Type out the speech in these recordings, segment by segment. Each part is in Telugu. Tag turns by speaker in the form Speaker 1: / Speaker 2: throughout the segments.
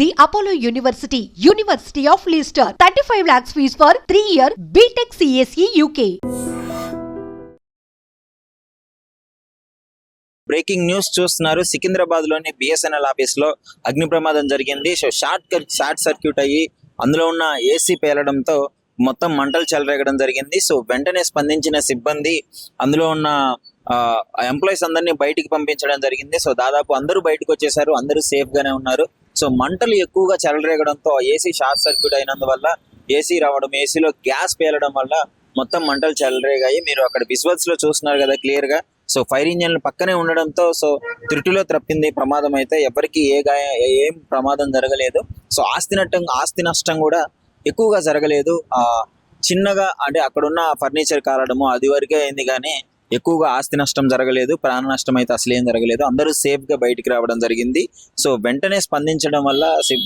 Speaker 1: The Apollo University, University of Leicester, 35 lakhs fees for 3-year BTech CSE UK.
Speaker 2: Breaking news చూస్తున్నారు. సికింద్రాబాద్ లోని బిఎస్ఎన్ఎల్ ఆఫీస్ లో అగ్ని ప్రమాదం జరిగింది. సో షార్ట్ సర్క్యూట్ అయ్యి అందులో ఉన్న ఏసీ పేలడంతో మొత్తం మంటలు చెలరేగడం జరిగింది. సో వెంటనే స్పందించిన సిబ్బంది అందులో ఉన్న ఎంప్లాయీస్ అందరినీ బయటికి పంపించడం జరిగింది. సో దాదాపు అందరూ బయటకు వచ్చేసారు, అందరూ సేఫ్ గానే ఉన్నారు. సో మంటలు ఎక్కువగా చెలరేగడంతో ఏసీ షార్ట్ సర్క్యూట్ అయినందువల్ల ఏసీ రావడం, ఏసీలో గ్యాస్ పేలడం వల్ల మొత్తం మంటలు చెలరేగాయి. మీరు అక్కడ విజువల్స్ లో చూస్తున్నారు కదా క్లియర్ గా. సో ఫైర్ ఇంజన్లు పక్కనే ఉండడంతో సో త్రుటిలో తప్పింది ప్రమాదం. అయితే ఎవరికి ఏం ప్రమాదం జరగలేదు. సో ఆస్తి నష్టం కూడా ఎక్కువగా జరగలేదు. చిన్నగా అంటే అక్కడున్న ఫర్నిచర్ కాలడము అది వరకే అయింది, కానీ ఎక్కువగా ఆస్తి నష్టం జరగలేదు. ప్రాణ నష్టం అయితే అసలు ఏం జరగలేదు. అందరూ సేఫ్ గా బయటికి రావడం జరిగింది. సో వెంటనే స్పందించడం వల్ల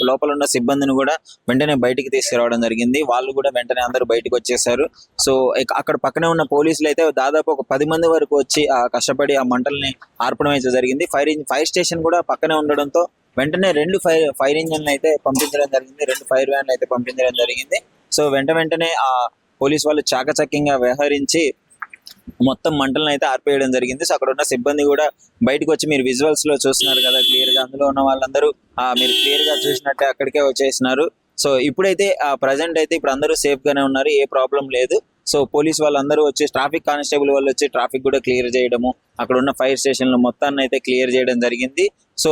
Speaker 2: లోపల ఉన్న సిబ్బందిని కూడా వెంటనే బయటికి తీసుకురావడం జరిగింది. వాళ్ళు కూడా వెంటనే అందరూ బయటకు వచ్చేసారు. సో అక్కడ పక్కనే ఉన్న పోలీసులు అయితే దాదాపు ఒక 10 మంది వరకు వచ్చి కష్టపడి ఆ మంటల్ని ఆర్పడం అయితే జరిగింది. ఫైర్ స్టేషన్ కూడా పక్కనే ఉండడంతో వెంటనే 2 ఫైర్ ఇంజన్లు అయితే పంపించడం జరిగింది, 2 ఫైర్ వ్యాన్లు అయితే పంపించడం జరిగింది. సో వెంటనే ఆ పోలీస్ వాళ్ళు చాకచక్యంగా వ్యవహరించి మొత్తం మంటలను అయితే ఆర్పేయడం జరిగింది. సో అక్కడ ఉన్న సిబ్బంది కూడా బయటకు వచ్చి, మీరు విజువల్స్ లో చూస్తున్నారు కదా క్లియర్ గా, అందులో ఉన్న వాళ్ళందరూ మీరు క్లియర్ గా చూసినట్టే అక్కడికే వచ్చేసినారు. సో ఇప్పుడైతే ప్రజెంట్ అయితే ఇప్పుడు అందరూ సేఫ్ గానే ఉన్నారు, ఏ ప్రాబ్లం లేదు. సో పోలీస్ వాళ్ళందరూ వచ్చి, ట్రాఫిక్ కానిస్టేబుల్ వాళ్ళు వచ్చి ట్రాఫిక్ కూడా క్లియర్ చేయడము, అక్కడ ఉన్న ఫైర్ స్టేషన్లు మొత్తాన్ని అయితే క్లియర్ చేయడం జరిగింది. సో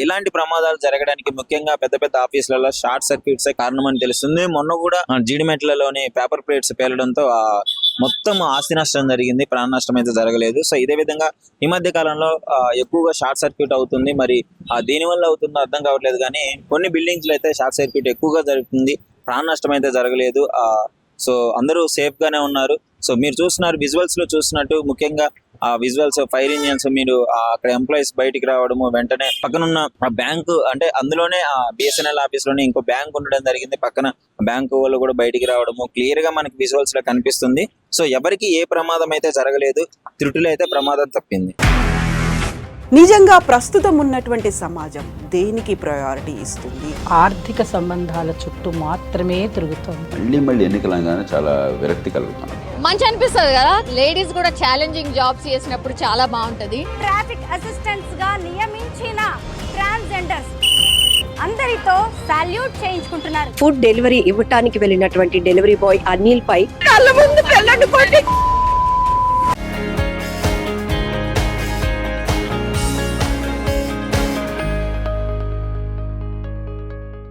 Speaker 2: ఇలాంటి ప్రమాదాలు జరగడానికి ముఖ్యంగా పెద్ద పెద్ద ఆఫీసులలో షార్ట్ సర్క్యూట్స్ కారణమని తెలుస్తుంది. మొన్న కూడా జీడిమెట్లలోని పేపర్ ప్లేట్స్ పేలడంతో మొత్తం ఆస్తి నష్టం జరిగింది, ప్రాణ నష్టం అయితే జరగలేదు. సో ఇదే విధంగా ఈ మధ్య కాలంలో ఎక్కువగా షార్ట్ సర్క్యూట్ అవుతుంది. మరి దేని వల్ల అవుతుందో అర్థం కావట్లేదు, కానీ కొన్ని బిల్డింగ్స్ లో అయితే షార్ట్ సర్క్యూట్ ఎక్కువగా జరుగుతుంది, ప్రాణ నష్టం అయితే జరగలేదు. సో అందరూ సేఫ్ గానే ఉన్నారు. సో మీరు చూస్తున్నారు విజువల్స్ లో చూసినట్టు, ముఖ్యంగా విజువల్స్ ఫైర్ ఇంజన్స్, మీరు అక్కడ ఎంప్లాయీస్ బయటికి రావడము, వెంటనే పక్కనున్న బ్యాంకు, అంటే అందులోనే బిఎస్ఎన్ఎల్ ఆఫీస్ లోనే ఇంకో బ్యాంక్ ఉండడం జరిగింది, పక్కన బ్యాంకు వాళ్ళు కూడా బయటికి రావడము క్లియర్ గా మనకి విజువల్స్ లో కనిపిస్తుంది. సో ఎవరికి ఏ ప్రమాదం అయితే జరగలేదు, త్రుటిలో అయితే ప్రమాదం తప్పింది.
Speaker 3: నిజంగా ప్రస్తుతం ఉన్నటువంటి సమాజం దేనికి ప్రయారిటీ ఇస్తుంది?
Speaker 4: ఆర్థిక సంబంధాల చుట్టూ మాత్రమే తిరుగుతుంది.
Speaker 5: మళ్ళీ ఎన్నికలంగానే చాలా విరక్తి కలుగుతాం.
Speaker 6: మంచి అనిపిస్తుంది కదా, లేడీస్ కూడా ఛాలెంజింగ్ జాబ్స్ చేసినప్పుడు చాలా బాగుంటది.
Speaker 7: ట్రాఫిక్ అసిస్టెంట్స్ గా నియమించిన ట్రాన్స్జెండర్స్ అందరితో సాల్యూట్ చేయించుకుంటున్నారు.
Speaker 8: ఫుడ్ డెలివరీ ఇవ్వటానికి వెళ్ళినటువంటి డెలివరీ బాయ్ అనిల్ పై
Speaker 3: కళ్ళ ముందు